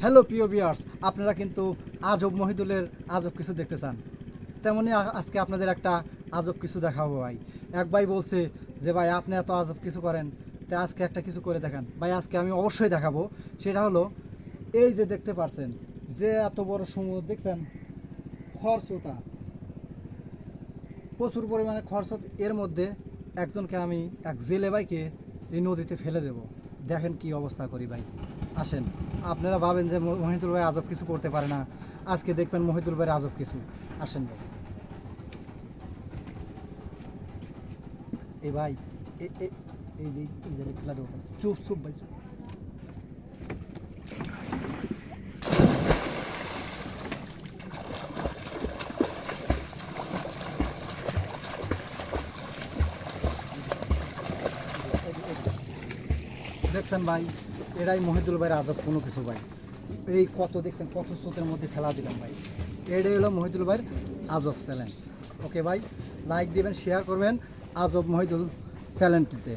Hello প্রিয় viewers, আপনারা কিন্তু আজব মহিদুলের আজব কিছু দেখতে চান। তেমনি আজকে আপনাদের একটা আজব কিছু দেখাবো ভাই। এক ভাই বলছে যে ভাই আপনি এত আজব কিছু করেন, তাই আজকে একটা কিছু করে দেখান। ভাই আজকে আমি অবশ্যই দেখাবো। সেটা হলো এই যে দেখতে পাচ্ছেন যে এত বড় সমুদ্র দেখছেন, খরস্রোতা, প্রচুর পরিমাণে খরস্রোত। এর মধ্যে একজনকে আমি এক জেলে ভাইকে এই নদীতে ফেলে দেব। দেখেন কি অবস্থা করি ভাই। আসেন, আপনারা ভাবেন যে মহিদুল ভাই আজব কিছু করতে পারে না, আজকে দেখবেন মহিদুল ভাইয়ের আজব কিছু। আসেন ভাই। এই ভাই এই যে এই জেলে ফেলে দেবো। চুপ চুপ ভাই চুপ। দেখছেন ভাই, এরাই মহিদুল ভাইয়ের আজব কোনো কিছু ভাই। এই কত দেখছেন, কত স্রোতের মধ্যে ফেলা দিলাম ভাই। এটাই হলো মহিদুল ভাইয়ের আজব চ্যালেঞ্জ। ওকে ভাই, লাইক দিবেন, শেয়ার করবেন আজব মহিদুল চ্যানেলটিতে।